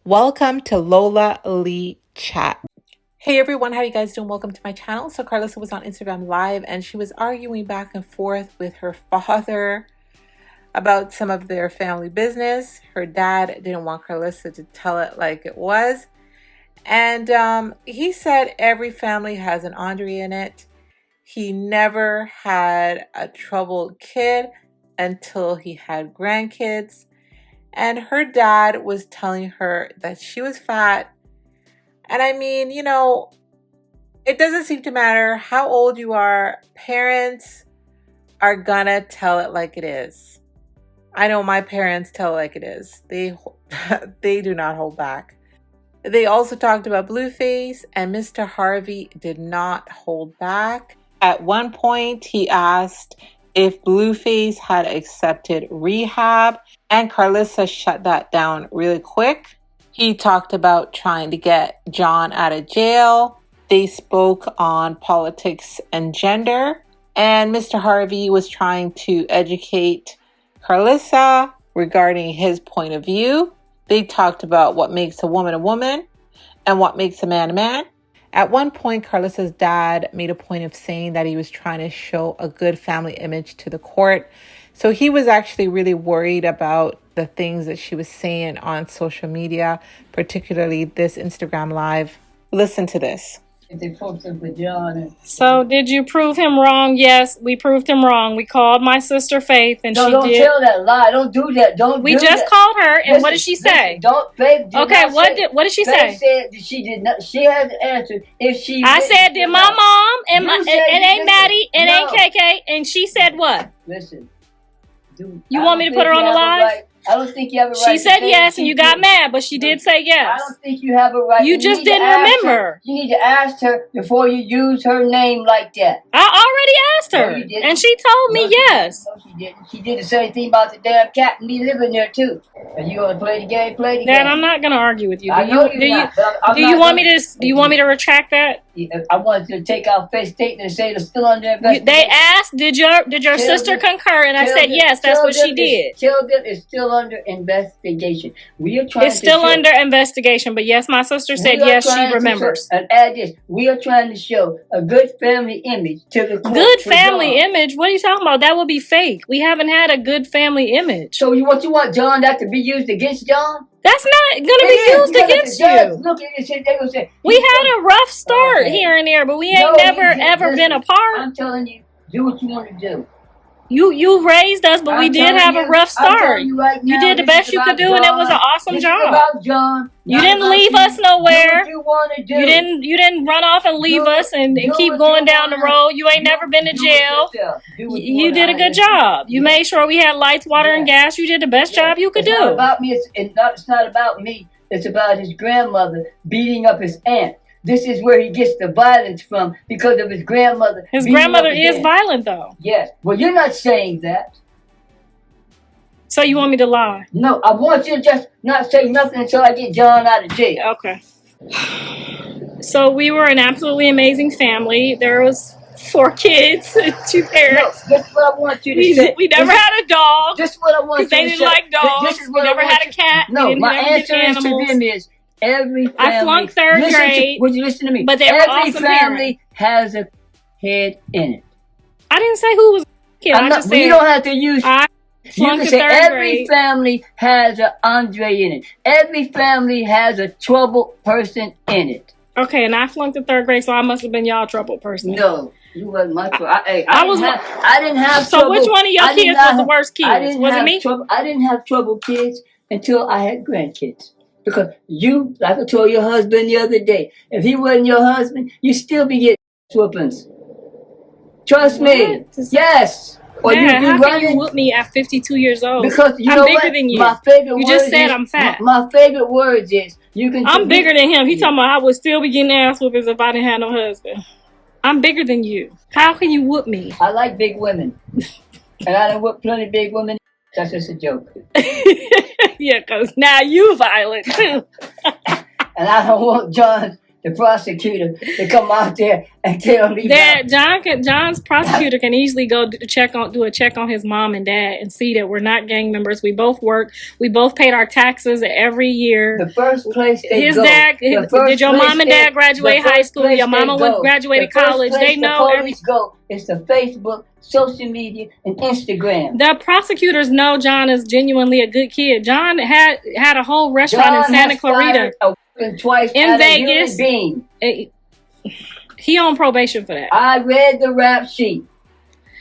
Welcome to Lola Lee Chat. Hey everyone, how you guys doing? Welcome to my channel. So Karlissa was on Instagram Live and she was arguing back and forth with her father about some of their family business. Her dad didn't want Karlissa to tell it like it was. And he said every family has an Andre in it. He never had a troubled kid until he had grandkids. And her dad was telling her that she was fat. And I mean, it doesn't seem to matter how old you are. Parents are gonna tell it like it is. I know my parents tell it like it is. They do not hold back. They also talked about Blueface, and Mr. Harvey did not hold back. At one point, he asked if Blueface had accepted rehab, and Karlissa shut that down really quick. He talked about trying to get John out of jail. They spoke on politics and gender, and Mr. Harvey was trying to educate Karlissa regarding his point of view. They talked about what makes a woman and what makes a man. At one point, Karlissa's dad made a point of saying that he was trying to show a good family image to the court. So he was actually really worried about the things that she was saying on social media, particularly this Instagram Live. Listen to this. So did you prove him wrong? Yes, we proved him wrong. We called my sister Faith, and don't tell that lie. Don't do that. We just called her, and what did she say? Faith did okay, not what did she say? Faith said she did not. She had to answer if she. I said, did my mom and ain't Maddie and ain't KK, and she said what? Listen, you want me to put her on the live? I don't think you have a right. She said yes, and you got mad, but she did say yes. I don't think you have a right. You just didn't remember. You need to ask her before you use her name like that. I already asked her, and she told me yes. No, she didn't. She did the same thing about the damn cat and me living there too. Are you gonna play the game? Play the game. Dad, I'm not gonna argue with you. Do you want me to retract that? I wanted to take out Faith's statement and say it's still under investigation. They asked, did your sister concur? And I said yes. That's what she did. Tell them it's still under investigation. We are trying. It's still under investigation, but yes, my sister said yes. She remembers. And add this: we are trying to show a good family image to the court. Good family image? What are you talking about? That would be fake. We haven't had a good family image. So you want John that to be used against John? That's not going to be used against you. Look at this. They gonna say, we had a rough start here and there, but we ain't ever been apart. I'm telling you, do what you want to do. You raised us, but we did have a rough start. You did the best you could do, and it was an awesome job. About John. You didn't leave us nowhere. Do what you want to do. You didn't run off and leave us and keep going down the road. You ain't never been to jail. You did a good job. You made sure we had lights, water, and gas. You did the best job you could do. It's not about me. It's not about me. It's about his grandmother beating up his aunt. This is where he gets the violence from because of his grandmother. His grandmother is violent, though. Yes. Well, you're not saying that. So you want me to lie? No, I want you to just not say nothing until I get John out of jail. Okay. So we were an absolutely amazing family. There was 4 kids, 2 parents. No, that's what I want you to say. We never had a dog. This is what I want you to say. They didn't like dogs. We never had a cat. No, my answer is to them is every family. I flunked 3rd grade. Would you listen to me? But they were awesome family has a head in it. I didn't say who was a kid. I just said you don't have to use. You can say every family has an Andre in it. Every family has a troubled person in it. Okay, and I flunked the 3rd grade, so I must have been y'all troubled person. No, you wasn't my trouble. I didn't have trouble. So which one of your kids was the worst kid? Was it me? I didn't have trouble kids until I had grandkids. Because you, like I told your husband the other day, if he wasn't your husband, you still be getting whoopings. Trust me. Yes. Or man, how can you whoop me at 52 years old? Because I'm bigger than you. My favorite you just said I'm fat. My favorite words is you can. I'm bigger than him. He talking about I would still be getting ass whoopings if I didn't have no husband. I'm bigger than you. How can you whoop me? I like big women, and I done whooped plenty of big women. That's just a joke. Yeah, because now you violent too. And I don't want John the prosecutor to come out there and tell me that John's prosecutor can easily go do a check on his mom and dad and see that we're not gang members. We both work. We both paid our taxes every year. The first place they go. Did your mom and dad graduate high school? Your mama graduated college. They know everything. It's the Facebook, social media, and Instagram. The prosecutors know John is genuinely a good kid. John had a whole restaurant in Santa Clarita. Twice in Vegas. He on probation for that. I read the rap sheet.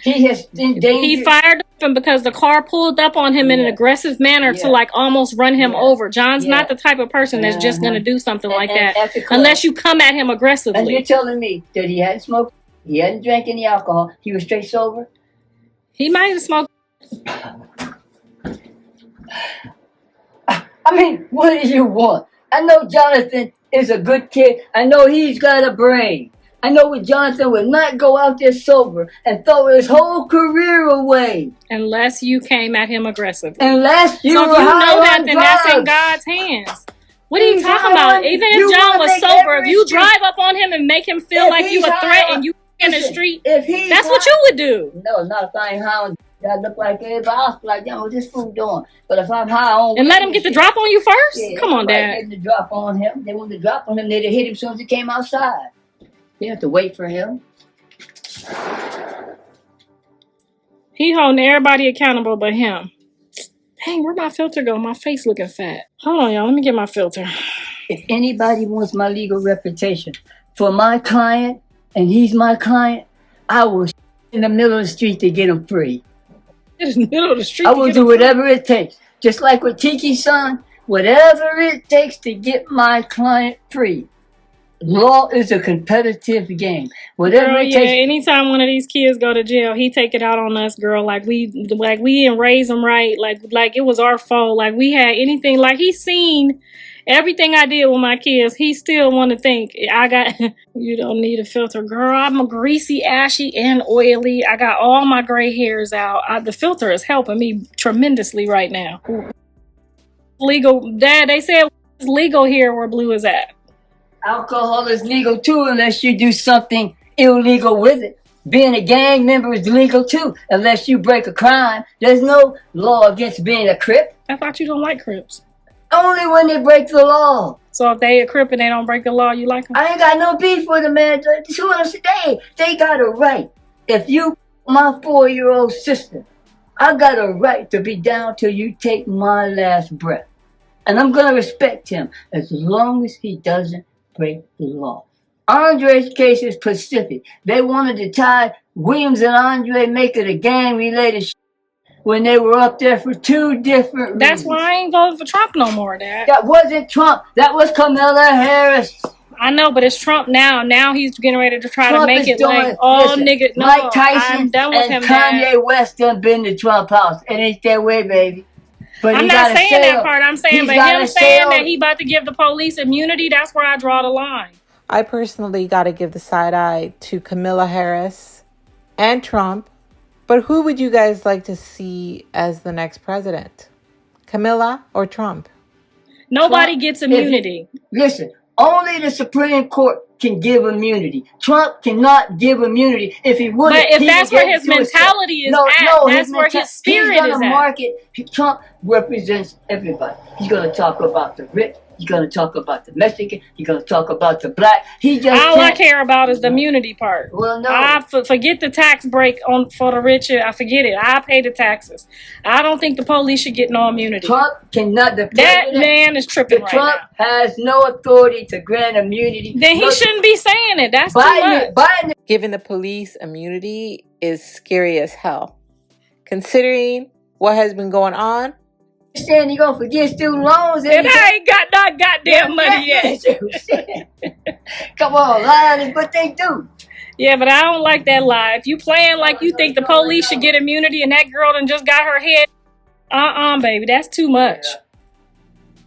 He fired him because the car pulled up on him in an aggressive manner to like almost run him over. John's not the type of person that's just going to do something like that unless you come at him aggressively. And you're telling me that he hadn't smoked, he hadn't drank any alcohol, he was straight sober? He might have smoked. I mean, what do you want? I know Jonathan is a good kid. I know he's got a brain. I know Jonathan would not go out there sober and throw his whole career away. Unless you came at him aggressively. Unless you so if you know that, then that's in God's hands. What are you talking about? Even if John was sober, if you drive up on him and make him feel like you a threat and you in the street, that's what you would do. No, not if I ain't high on. I look like everybody else, like, what's this food doing? But if I'm high on... And let him get the drop on you first? Yeah, come on, Dad. Getting the drop on him. They want the drop on him. They'd have hit him as soon as he came outside. You have to wait for him. He holding everybody accountable but him. Dang, where'd my filter go? My face looking fat. Hold on, y'all. Let me get my filter. If anybody wants my legal reputation for my client, and he's my client, I will in the middle of the street to get him free. In the middle of the street. I will do whatever it takes. Just like with Tiki's son, whatever it takes to get my client free. Law is a competitive game. Whatever it takes. Anytime one of these kids go to jail, he take it out on us, girl. Like we didn't raise them right. Like it was our fault. Like we had anything. Like he's seen everything I did with my kids. He still want to think I got. You don't need a filter, girl. I'm a greasy, ashy, and oily. I got all my gray hairs out. The filter is helping me tremendously right now. Legal, Dad. They said it's legal here where Blue is at. Alcohol is legal too unless you do something illegal with it. Being a gang member is legal too unless you break a crime. There's no law against being a Crip. I thought you don't like Crips. Only when they break the law. So if they a Crip and they don't break the law, you like them? I ain't got no beef with them, man. They got a right. If you my 4-year-old sister, I got a right to be down till you take my last breath. And I'm going to respect him as long as he doesn't break the law. Andre's case is specific. They wanted to tie Williams and Andre, make it a gang-related when they were up there for 2 different reasons. That's why I ain't voting for Trump no more, Dad. That wasn't Trump. That was Kamala Harris. I know, but it's Trump now. Now he's getting ready to try to make it like all niggas. No, Mike Tyson I'm done with and him, Kanye Dad. West done been to Trump house. It ain't that way, baby. But I'm not saying that part. I'm saying, but him saying that he about to give the police immunity, that's where I draw the line. I personally got to give the side eye to Kamala Harris and Trump. But who would you guys like to see as the next president? Kamala or Trump? Nobody gets immunity. Listen, only the Supreme Court can give immunity. Trump cannot give immunity. If he would, but if that's where his mentality is that's where his spirit is at. Trump represents everybody. He's going to talk about the rich. He's going to talk about the Mexican. He's going to talk about the black. All I care about is the immunity part. Well, no. I forget the tax break for the rich. I forget it. I pay the taxes. I don't think the police should get no immunity. Trump cannot. That man is tripping right Trump now. has no authority to grant immunity. Then he shouldn't be saying it. That's too much. Biden. Giving the police immunity is scary as hell. Considering what has been going on. Saying you gonna forget student loans and I ain't got no goddamn money yet. Come on, lying is what they do. Yeah, but I don't like that lie. If you playing like you think the police should get immunity and that girl done just got her head, baby, that's too much.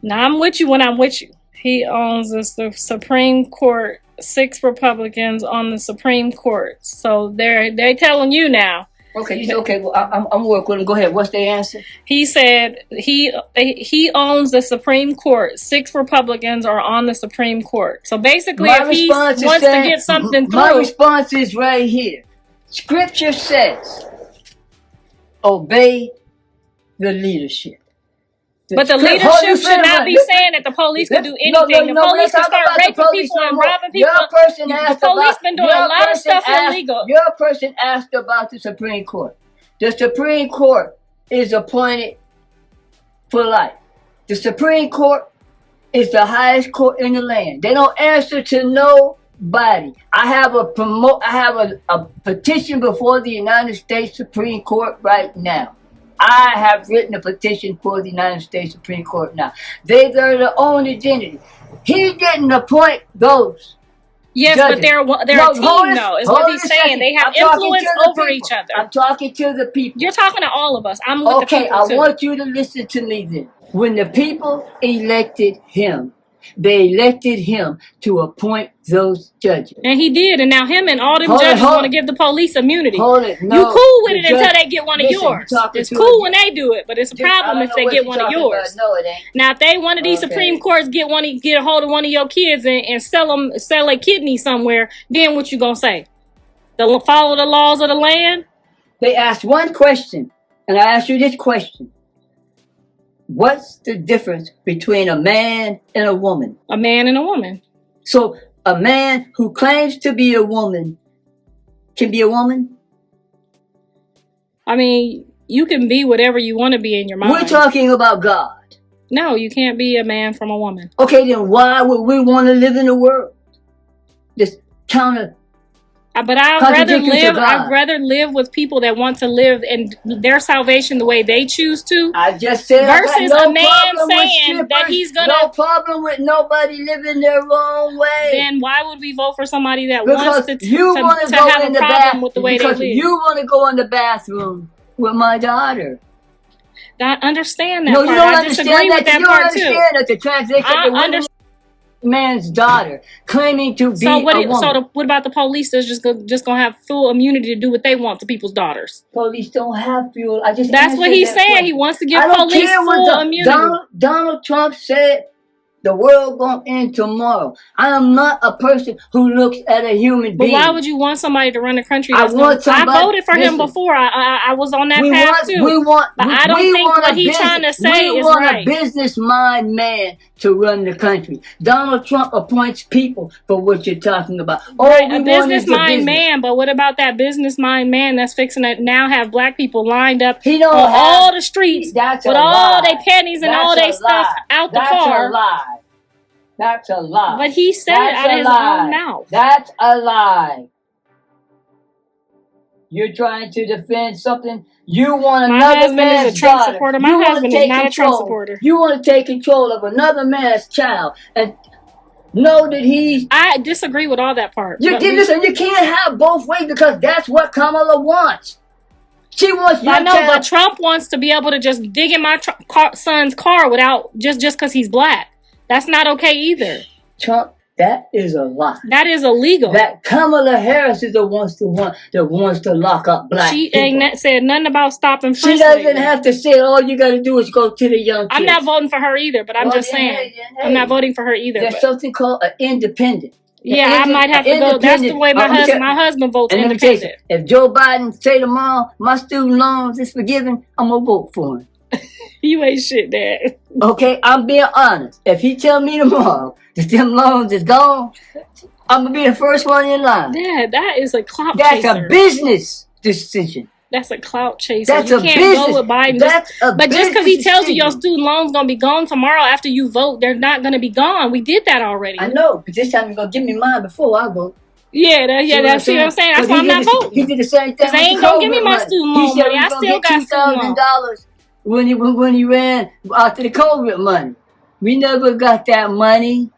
Now I'm with you when I'm with you. He owns the Supreme Court, 6 Republicans on the Supreme Court. So they're telling you now Okay, you said, okay, well, I'm working with him. Go ahead. What's the answer? He said he owns the Supreme Court. 6 Republicans are on the Supreme Court. So basically, if he wants to get something through, my response is right here. Scripture says, obey the leadership. But the leadership should not be saying that the police can do anything. The police can start raping people and robbing people. The police been doing a lot of stuff illegal. Your person asked about the Supreme Court. The Supreme Court is appointed for life. The Supreme Court is the highest court in the land. They don't answer to nobody. I have a petition before the United States Supreme Court right now. I have written a petition for the United States Supreme Court now. They are their own identity. He didn't appoint those. Yes, judges. But they're a team, though, is what he's saying. They have influence over each other. I'm talking to the people. You're talking to all of us. I'm with the people, too. I want you to listen to me then. When the people elected him, they elected him to appoint those judges. And he did, and now him and all them judges want to give the police immunity. No, you cool with it until they get one of yours. It's cool when they do it, but it's a problem if they get one of yours. No, it ain't. Now, if they one of these Supreme Courts get a hold of one of your kids and sell a kidney somewhere, then what you gonna say? Follow the laws of the land? They asked one question, and I ask you this question. What's the difference between a man and a woman? A man and a woman. So a man who claims to be a woman can be a woman? I mean, you can be whatever you want to be in your mind. We're talking about God. No, you can't be a man from a woman. Okay, then why would we want to live in the world? This counter. But I'd rather live with people that want to live in their salvation the way they choose to. I just said versus a man saying that he's gonna. No problem with nobody living their own way. Then why would we vote for somebody that wants to have a problem with the way they live? Because you want to go in the bathroom with my daughter. I understand that. No, part. you don't I understand disagree that. with that you part don't understand that the transaction. Man's daughter claiming to be a woman. So what about the police that's just gonna have full immunity to do what they want to people's daughters? Police don't have full. That's what he's saying. Question. He wants to give police full immunity. Donald Trump said the world gonna end tomorrow. I am not a person who looks at a human being. But why would you want somebody to run the country? I voted for him before. I was on that path too. But I don't think what he's trying to say is right. We want a business mind man to run the country. Donald Trump appoints people for what you're talking about. Right, a business mind man, but what about that business mind man that's fixing to now have black people lined up on all the streets with all their pennies and all their stuff out the car? That's a lie. That's a lie. But he said it out of his own mouth. That's a lie. You're trying to defend something. You want another man's daughter. My husband is a Trump supporter. My husband is not a Trump supporter. You want to take control of another man's child and know that I disagree with all that part. You can't have both ways because that's what Kamala wants. She wants your child. I know, but Trump wants to be able to just dig in my son's car without just because he's black. That's not okay either. Trump, that is a lie. That is illegal. That Kamala Harris is the one that wants to lock up black people. She ain't said nothing about stopping free She doesn't have to say it. All you got to do is go to the young kids. I'm not voting for her either, but I'm just saying. I'm not voting for her either. There's something called an independent. Yeah, I might have to go. That's the way my husband votes independent. If Joe Biden say tomorrow my student loans is forgiven, I'm going to vote for him. You ain't shit, Dad. Okay, I'm being honest. If he tell me tomorrow that them loans is gone, I'm going to be the first one in line. Dad, that is a clout chaser. That's a business decision. That's a clout chaser. That's you can't go with Biden. But just because he tells you your student loan's going to be gone tomorrow after you vote, they're not going to be gone. We did that already. I know, but this time you're going to give me mine before I vote. Yeah, that's what I'm saying. That's why I'm not voting. He did the same thing. Because they ain't going to give me my student loan money. I still got student loan. When he ran after the COVID money. We never got that money.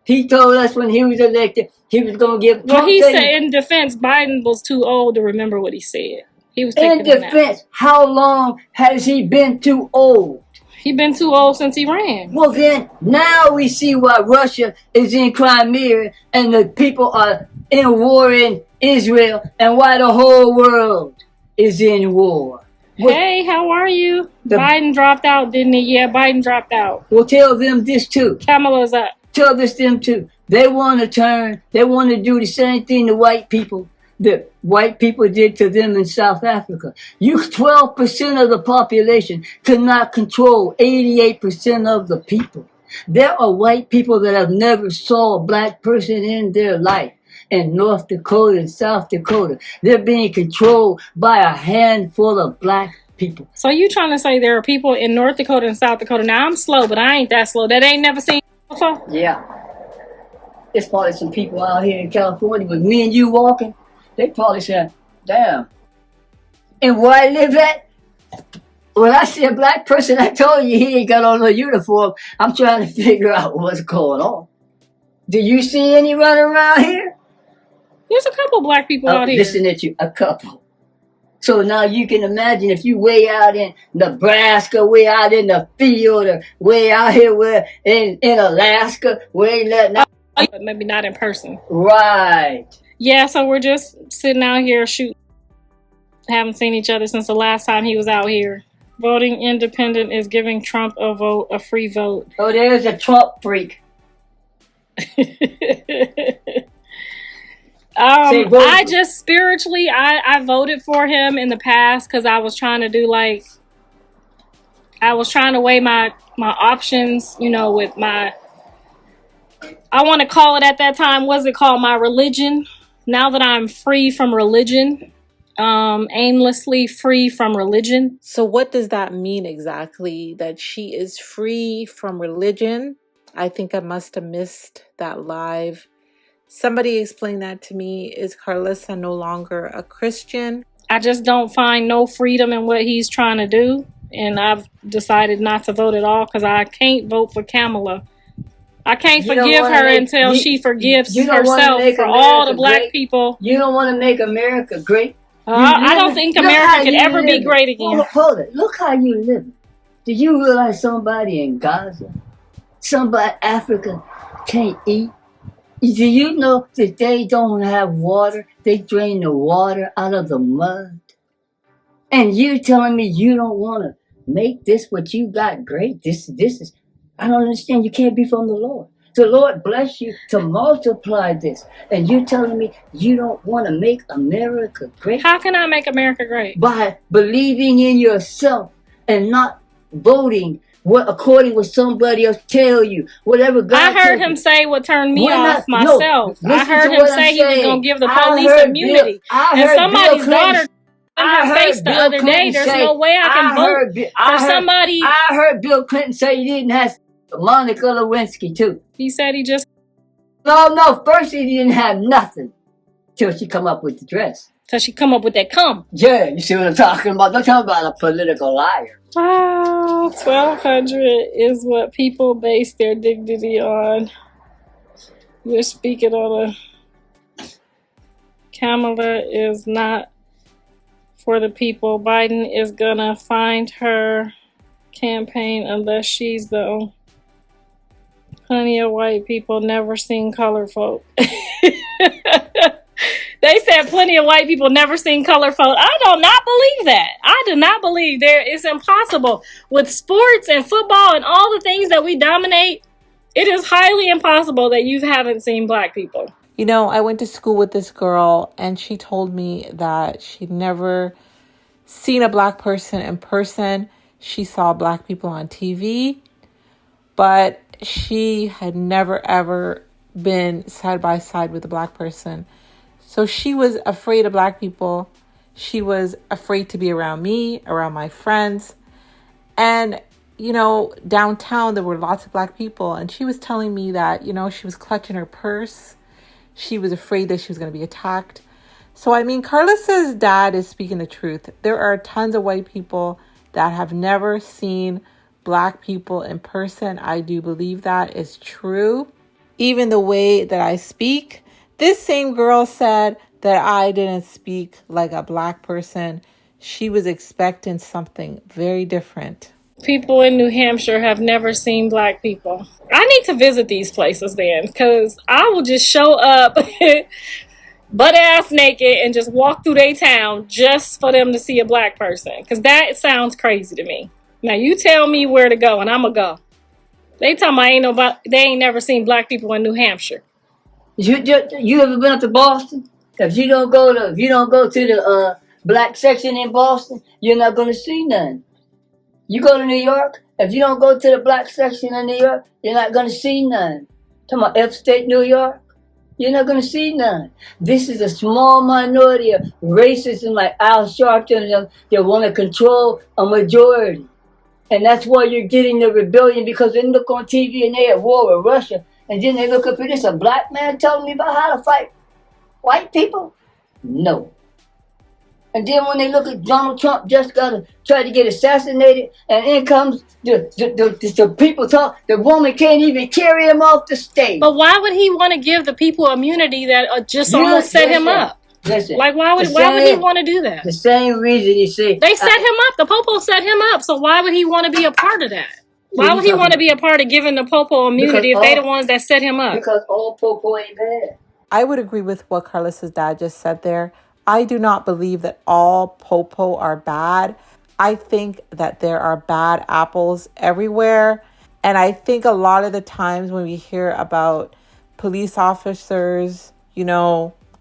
He told us when he was elected he was going to give... Well, he said in defense, Biden was too old to remember what he said. He was taking in defense, how long has he been too old? He been too old since he ran. Well, then, now we see why Russia is in Crimea and the people are in war in Israel and why the whole world is in war. Hey, how are you? Biden dropped out, didn't he? Yeah, Biden dropped out. Well, tell them this too. Kamala's up. Tell this them too. They want to turn. They want to do the same thing to white people that white people did to them in South Africa. 12% of the population could not control 88% of the people. There are white people that have never saw a black person in their life. In North Dakota and South Dakota, they're being controlled by a handful of black people. So you trying to say there are people in North Dakota and South Dakota? Now I'm slow, but I ain't that slow. That ain't never seen before. Yeah. There's probably some people out here in California with me and you walking. They probably saying, damn. And where I live at, when I see a black person, I told you he ain't got on no uniform. I'm trying to figure out what's going on. Do you see any running around here? There's a couple black people out here. Listen at you, a couple. So now you can imagine if you way out in Nebraska, way out in the field, or way out here where in Alaska, where ain't letting out. But maybe not in person. Right. Yeah, so we're just sitting out here shooting. Haven't seen each other since the last time he was out here. Voting independent is giving Trump a vote, a free vote. Oh, there's a Trump freak. I just spiritually, I voted for him in the past because I was trying to do I was trying to weigh my options, you know, with I want to call it at that time, what's it called? My religion. Now that I'm free from religion, aimlessly free from religion. So what does that mean exactly? That she is free from religion? I think I must have missed that live. Somebody explain that to me. Is Karlissa no longer a Christian? I just don't find no freedom in what he's trying to do. And I've decided not to vote at all because I can't vote for Kamala. I can't forgive her until she forgives herself for all the black people. You don't want to make America great? I don't think America could ever be great again. Hold it. Look how you live. Did you realize somebody in Gaza, somebody in Africa can't eat? Do you know that they don't have water? They drain the water out of the mud. And you telling me you don't want to make this what you got great? This is, I don't understand. You can't be from the Lord. The Lord bless you to multiply this. And you're telling me you don't want to make America great? How can I make America great? By believing in yourself and not voting according what somebody else tell you. Whatever God I heard him say what turned me off myself. I heard him say he was going to give the police immunity. And somebody's daughter in her face the other day. There's no way I can vote for somebody. I heard Bill Clinton say he didn't have Monica Lewinsky too. He said he just... No, first he didn't have nothing till she come up with the dress. Till she come up with that cum. Yeah, you see what I'm talking about? Don't tell me about a political liar. 1,200 is what people base their dignity on. You're speaking on Kamala is not for the people. Biden is gonna find her campaign unless she's the plenty of white people never seen color folk. They said plenty of white people never seen color folk. I do not believe that. I do not believe it's impossible. With sports and football and all the things that we dominate, it is highly impossible that you haven't seen black people. You know, I went to school with this girl and she told me that she'd never seen a black person in person. She saw black people on TV, but she had never ever been side by side with a black person. So she was afraid of black people. She was afraid to be around me, around my friends. And, you know, downtown, there were lots of black people. And she was telling me that, you know, she was clutching her purse. She was afraid that she was going to be attacked. So, I mean, Karlissa's dad is speaking the truth. There are tons of white people that have never seen black people in person. I do believe that is true. Even the way that I speak, this same girl said that I didn't speak like a black person. She was expecting something very different. People in New Hampshire have never seen black people. I need to visit these places then, because I will just show up butt ass naked and just walk through their town just for them to see a black person? Because that sounds crazy to me. Now you tell me where to go and I'ma go. They talking about they ain't never seen black people in New Hampshire. You ever been up to Boston? If you don't go to the black section in Boston, you're not gonna see none. You go to New York, if you don't go to the black section in New York, you're not gonna see none. Talking about upstate New York, you're not gonna see none. This is a small minority of racists like Al Sharpton and them that want to control a majority. And that's why you're getting the rebellion, because they look on TV and they at war with Russia. And then they look up at this, a black man telling me about how to fight white people? No. And then when they look at Donald Trump just got to try to get assassinated, and in comes the people talk, the woman can't even carry him off the stage. But why would he want to give the people immunity that just almost set him up? Listen, like why would he want to do that? The same reason you see they set him up. The Popo set him up. So why would he want to be a part of that? Why would he want to be a part of giving the Popo immunity if they the ones that set him up? Because all Popo ain't bad. I would agree with what Karlissa's dad just said there. I do not believe that all Popo are bad. I think that there are bad apples everywhere. And I think a lot of the times when we hear about police officers,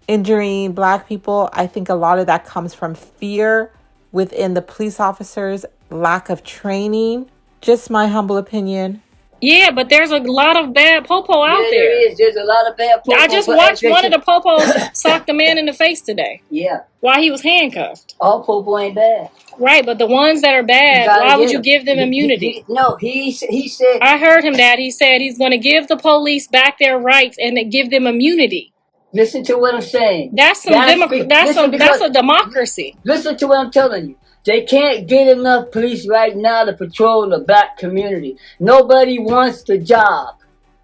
injuring black people, I think a lot of that comes from fear within the police officers, lack of training. Just my humble opinion. Yeah, but there's a lot of bad Popo out there. There is. There's a lot of bad Popo. I just watched one of the Popos sock the man in the face today. Yeah. While he was handcuffed. All Popo ain't bad. Right, but the ones that are bad, why would you give them immunity? He said... I heard him, Dad. He said he's going to give the police back their rights and give them immunity. Listen to what I'm saying. That's a democracy. Listen to what I'm telling you. They can't get enough police right now to patrol the black community. Nobody wants the job.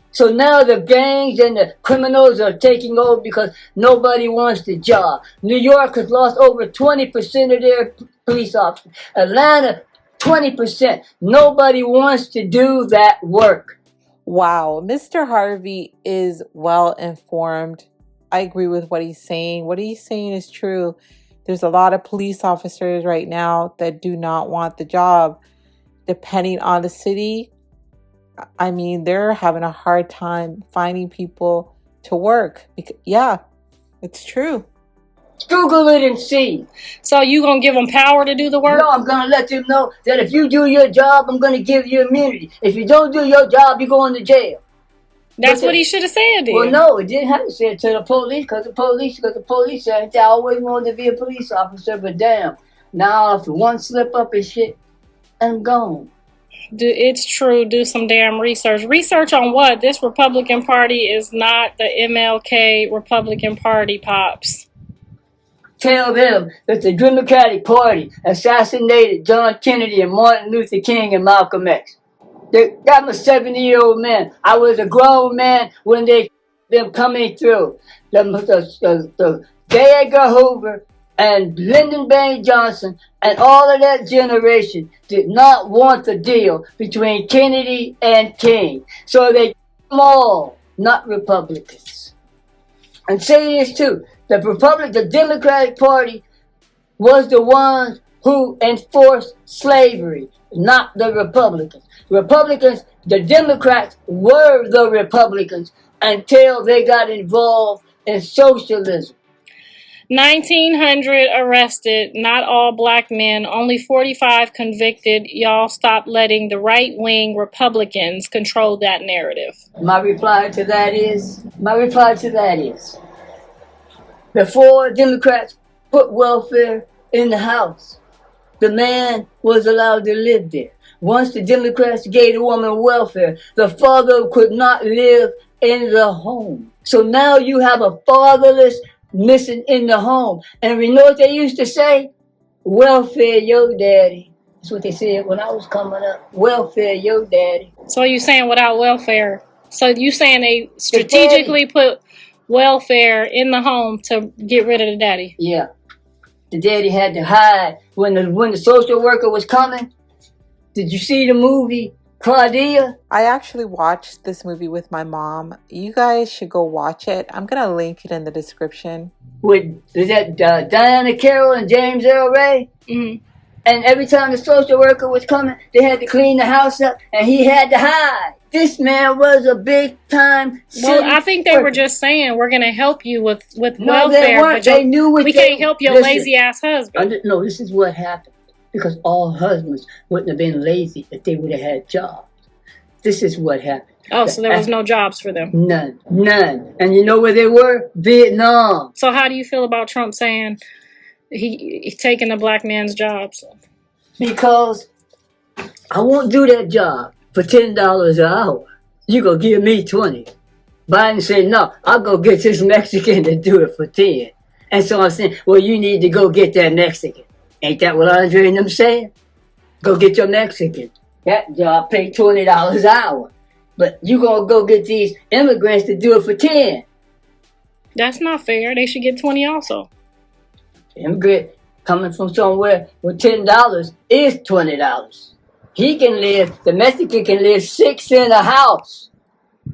So now the gangs and the criminals are taking over because nobody wants the job. New York has lost over 20% of their police officers. Atlanta, 20%. Nobody wants to do that work. Wow, Mr. Harvey is well informed. I agree with what he's saying. What he's saying is true. There's a lot of police officers right now that do not want the job. Depending on the city, I mean, they're having a hard time finding people to work. Yeah, it's true. Google it and see. So you going to give them power to do the work? No, I'm going to let them know that if you do your job, I'm going to give you immunity. If you don't do your job, you're going to jail. That's what he should have said then. Well, no, it didn't have to say it to the police because the police said I always wanted to be a police officer, but damn, now if one slip up and shit, I'm gone. It's true. Do some damn research. Research on what? This Republican Party is not the MLK Republican Party, Pops. Tell them that the Democratic Party assassinated John Kennedy and Martin Luther King and Malcolm X. I'm a 70-year-old man. I was a grown man when them coming through. The J. Edgar Hoover and Lyndon Baines Johnson and all of that generation did not want the deal between Kennedy and King. So they them all, not Republicans. And say this too. The Democratic Party was the ones who enforced slavery, not the Republicans. The Democrats were the Republicans until they got involved in socialism. 1,900 arrested, not all black men, only 45 convicted. Y'all stop letting the right-wing Republicans control that narrative. My reply to that is, before Democrats put welfare in the house, the man was allowed to live there. Once the Democrats gave the woman welfare, the father could not live in the home. So now you have a fatherless missing in the home. And we know what they used to say? Welfare your daddy. That's what they said when I was coming up. Welfare your daddy. So you saying without welfare? So you saying they strategically put welfare in the home to get rid of the daddy? Yeah. The daddy had to hide when the social worker was coming. Did you see the movie Claudia, I actually watched this movie with my mom. You guys should go watch it. I'm going to link it in the description. is that Diana Carroll and James Earl Ray? Mm-hmm. And every time the social worker was coming, they had to clean the house up, and he had to hide. This man was a big time. Well, I think they were just saying we're going to help you with no, welfare. they weren't. They knew what we can't help your lazy ass husband. No, this is what happened. Because all husbands wouldn't have been lazy if they would have had jobs. This is what happened. Oh, so there was no jobs for them? None. And you know where they were? Vietnam. So how do you feel about Trump saying he's taking the black man's jobs? Because I won't do that job for $10 an hour. You gonna give me 20. Biden said, no, I'll go get this Mexican to do it for 10. And so I'm saying, well, you need to go get that Mexican. Ain't that what Andre and them saying? Go get your Mexican. That job pay $20 an hour. But you gonna go get these immigrants to do it for 10. That's not fair. They should get 20 also. Immigrant coming from somewhere with $10 is $20. He can live, the Mexican can live 6 in a house.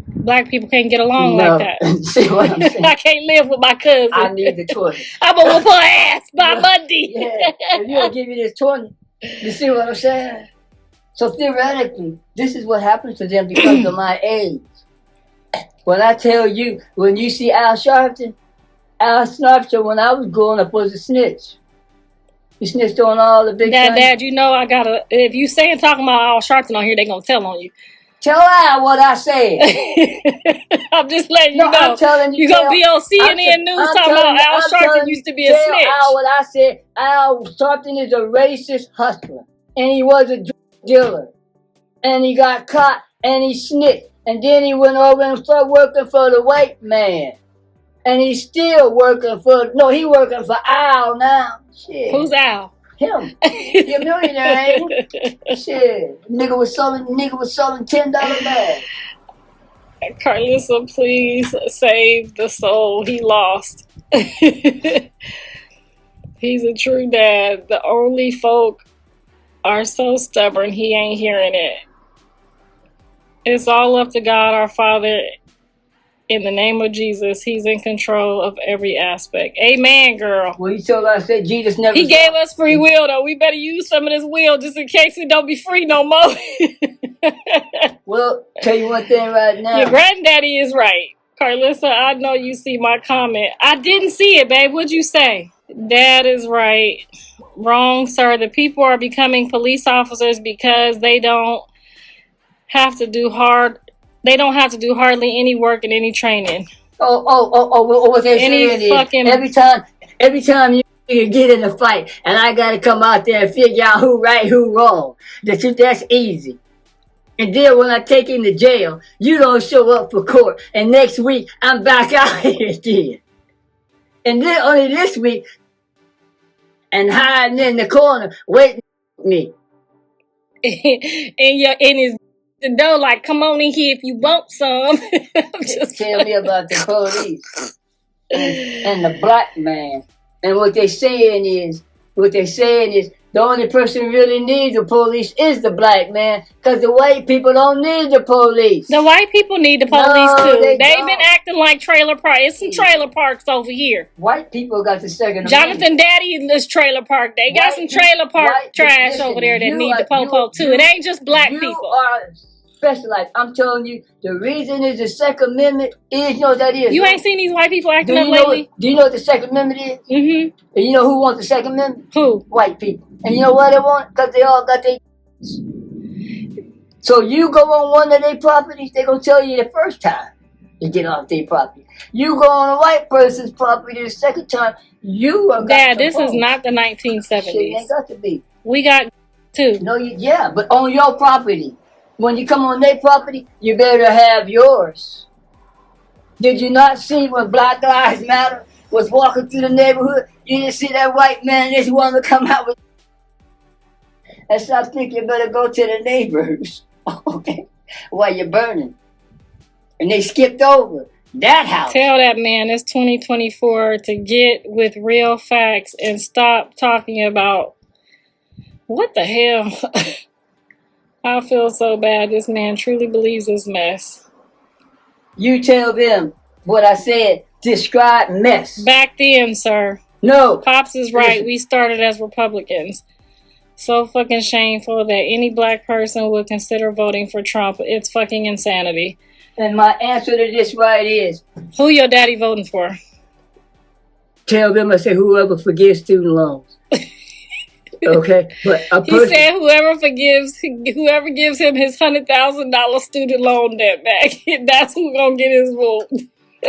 Black people can't get along like that. See what I'm saying? I can't live with my cousin. I need the 20. I'm gonna whoop her ass by Monday. Yeah, if you'll give me this 20, you see what I'm saying? So theoretically, this is what happens to them because of my age. When I tell you, when you see Al Sharpton when I was growing up was a snitch. He snitched on all the big things. Dad, you know I gotta, if you saying talking about Al Sharpton on here, they gonna tell on you. Tell Al what I said. I'm just letting you know. I'm telling you. You're going to be on CNN News talking about Al Sharpton used to be a snitch. Al what I said. Al Sharpton is a racist hustler. And he was a drug dealer. And he got caught and he snitched. And then he went over and started working for the white man. And he's still working for, he working for Al now. Shit. Who's Al? Him. He a millionaire, ain't he? Shit. Nigga was selling $10 bags. Karlissa, please save the soul he lost. He's a true dad. The only folk are so stubborn he ain't hearing it. It's all up to God, our Father. In the name of Jesus, he's in control of every aspect. Amen, girl. Well, you told us that Jesus never... He gave us free will, though. We better use some of this will just in case it don't be free no more. Well, tell you one thing right now. Your granddaddy is right. Karlissa, I know you see my comment. I didn't see it, babe. What'd you say? Dad is right. Wrong, sir. The people are becoming police officers because they don't have to do hardly any work and any training. What they're saying is every time you get in a fight and I gotta come out there and figure out who right, who wrong. That's easy. And then when I take him to jail, you don't show up for court. And next week, I'm back out here again. And then only this week, and hiding in the corner, waiting for me. in his door, like, come on in here if you want some. Tell me about the police and the black man. And what they're saying is, the only person who really needs the police is the black man, because the white people don't need the police. The white people need the police too. They've been acting like trailer parks. It's some trailer parks over here. White people got the second. Jonathan Daddy in this trailer park. They got some trailer park trash over there that need the po-po too. It ain't just black people. You are specialized. I'm telling you, the reason is the Second Amendment is, you know what that is. You ain't seen these white people acting up lately? Do you know what the Second Amendment is? Mm-hmm. And you know who wants the Second Amendment? Who? White people. And you know why they want? Because they all got their... So you go on one of their properties, they're going to tell you the first time you get off their property. You go on a white person's property the second time, you are... Dad, this is not the 1970s. Shit ain't got to be. We got two. No, yeah, but on your property. When you come on their property, you better have yours. Did you not see when Black Lives Matter was walking through the neighborhood? You didn't see that white man just wanted to come out with... And so I think you better go to the neighbors, okay, while you're burning. And they skipped over that house. Tell that man it's 2024 to get with real facts and stop talking about... What the hell? I feel so bad. This man truly believes this mess. You tell them what I said. Describe mess. Back then, sir. No. Pops is right. We started as Republicans. So fucking shameful that any black person would consider voting for Trump. It's fucking insanity. And my answer to this right is... Who your daddy voting for? Tell them I say whoever forgives student loans. Okay? But he said whoever gives him his $100,000 student loan debt back, that's who gonna get his vote.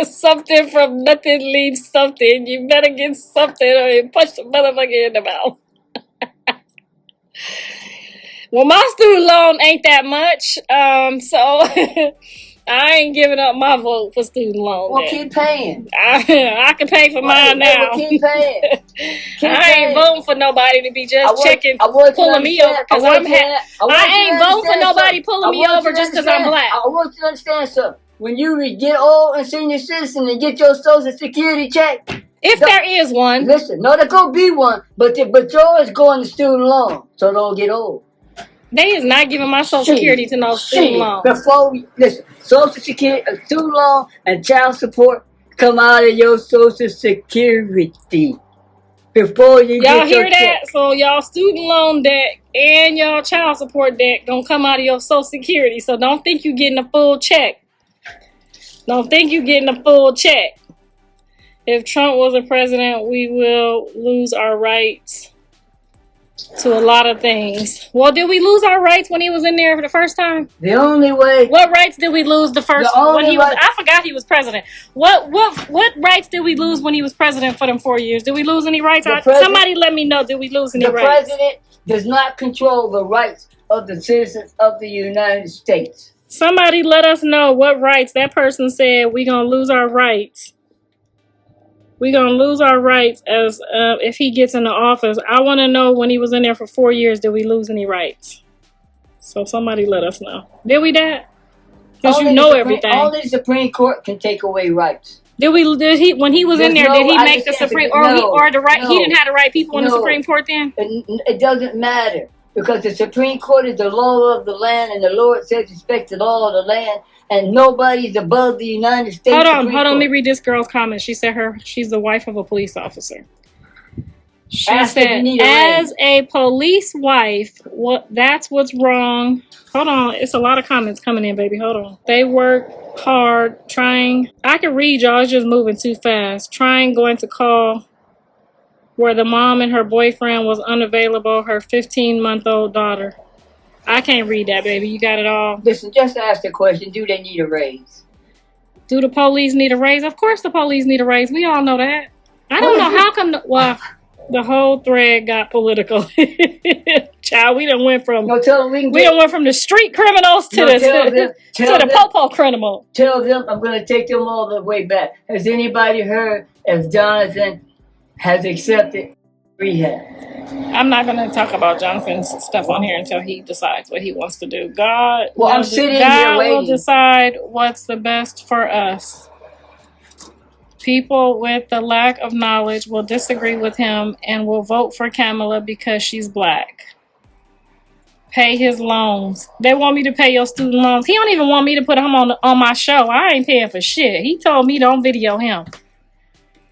Something from nothing leaves something. You better get something or you punch the motherfucker in the mouth. Well, my student loan ain't that much, so I ain't giving up my vote for student loan. Well, keep paying. I can pay for mine now. Keep paying. I ain't voting for nobody to be just pulling me over because I ain't voting for nobody pulling me over just because I'm black. I want you to understand something. When you get old and senior citizen and get your Social Security check. If there is one. Listen, no, there could be one, but yours going to student loan, so don't get old. They is not giving my Social Security to no student loan. Listen, Social Security, student loan, and child support come out of your Social Security before you y'all get your hear that? check. So y'all student loan debt and y'all child support debt gonna come out of your Social Security. So don't think you getting a full check. Don't think you getting a full check. If Trump was a president, we will lose our rights to a lot of things. Well, did we lose our rights when he was in there for the first time? The only way. What rights did we lose the first when he was? I forgot he was president. What rights did we lose when he was president for them 4 years? Did we lose any rights? Somebody let me know. Did we lose any rights? The president does not control the rights of the citizens of the United States. Somebody let us know what rights that person said we gonna lose our rights. We're going to lose our rights as if he gets into office. I want to know when he was in there for 4 years, did we lose any rights? So somebody let us know. Did we that? Because you know everything. Only the Supreme Court can take away rights. Did he when he was in there, did he make the Supreme he didn't have the right people in the Supreme Court then? It doesn't matter. Because the Supreme Court is the law of the land, and the Lord says respect the law of the land, and nobody's above the United States. Hold on. Let me read this girl's comment. She said she's the wife of a police officer. She said, as a police wife, that's what's wrong. Hold on. It's a lot of comments coming in, baby. Hold on. They work hard trying. I can read, y'all. It's just moving too fast. Going to call where the mom and her boyfriend was unavailable, her 15-month-old daughter. I can't read that, baby. You got it all. Listen, just ask the question, do they need a raise? Do the police need a raise? Of course the police need a raise. We all know that. I don't know how come the whole thread got political. Child, we done went from the street criminals to the po-po criminal. Tell them I'm gonna take them all the way back. Has anybody heard if Jonathan has accepted rehab? I'm not going to talk about Jonathan's stuff on here until he decides what he wants to do. God will decide what's the best for us. People with the lack of knowledge will disagree with him and will vote for Kamala because she's black. Pay his loans. They want me to pay your student loans. He don't even want me to put him on my show. I ain't paying for shit. He told me don't video him.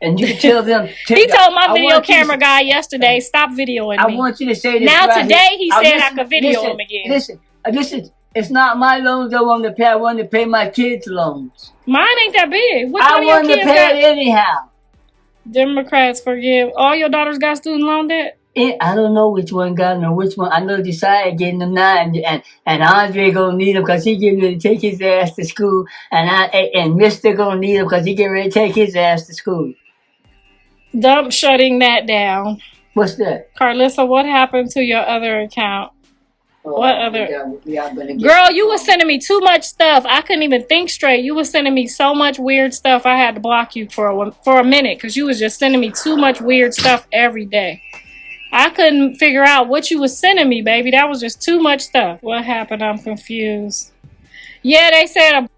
And you tell them. He told my video camera guy yesterday, stop videoing me. I want you to say this. Now today he said I could video him again. Listen. It's not my loans I want to pay. I want to pay my kids' loans. Mine ain't that big. I want to pay it anyhow. Democrats forgive. All your daughters got student loan debt? I don't know which one got them, which one. I know Josiah getting them now, and Andre gonna need them because he getting ready to take his ass to school, and Mister gonna need them because he getting ready to take his ass to school. Dump shutting that down. What's that? Karlissa, what happened to your other account? Oh, what other? Girl, you were sending me too much stuff. I couldn't even think straight. You were sending me so much weird stuff. I had to block you for a minute because you was just sending me too much weird stuff every day. I couldn't figure out what you was sending me, baby. That was just too much stuff. What happened? I'm confused. Yeah, they said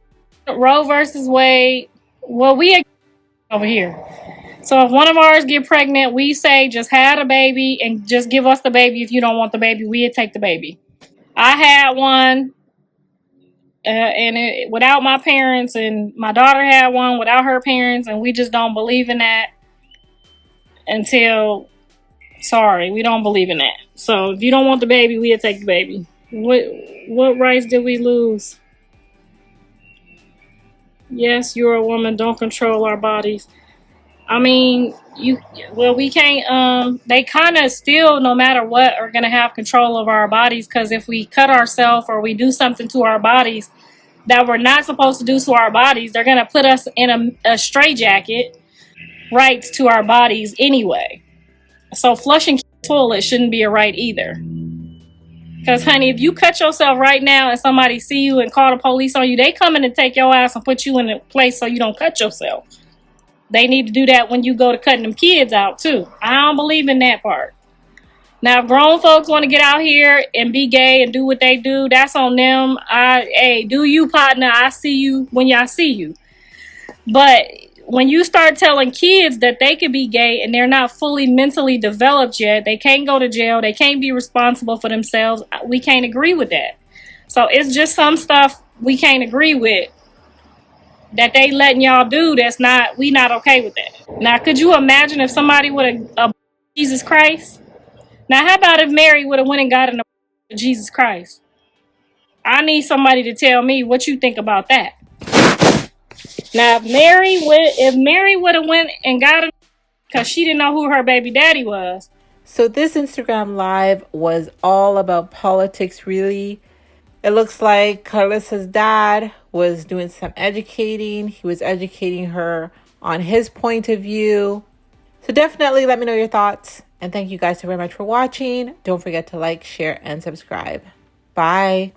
Roe versus Wade. Well, we over here. So if one of ours get pregnant, we say just have a baby and just give us the baby. If you don't want the baby, we'll take the baby. I had one without my parents, and my daughter had one without her parents, and we just don't believe in that until, sorry, we don't believe in that. So if you don't want the baby, we'll take the baby. What rights did we lose? Yes, you're a woman. Don't control our bodies. I mean, we can't, they kind of still, no matter what, are going to have control of our bodies, because if we cut ourselves or we do something to our bodies that we're not supposed to do to our bodies, they're going to put us in a straitjacket, rights to our bodies anyway. So flushing toilet shouldn't be a right either. Because, honey, if you cut yourself right now and somebody see you and call the police on you, they coming to take your ass and put you in a place so you don't cut yourself. They need to do that when you go to cutting them kids out, too. I don't believe in that part. Now, if grown folks want to get out here and be gay and do what they do, that's on them. Hey, do you, partner? I see you when y'all see you. But when you start telling kids that they could be gay and they're not fully mentally developed yet, they can't go to jail, they can't be responsible for themselves, we can't agree with that. So it's just some stuff we can't agree with that they letting y'all do we not okay with that. Now, could you imagine if somebody would have Jesus Christ? Now, how about if Mary would have went and got an Jesus Christ? I need somebody to tell me what you think about that. Now, if Mary would have went and got it because she didn't know who her baby daddy was. So this Instagram live was all about politics, really. It looks like Karlissa's dad was doing some educating. He was educating her on his point of view. So definitely let me know your thoughts. And thank you guys so very much for watching. Don't forget to like, share, and subscribe. Bye.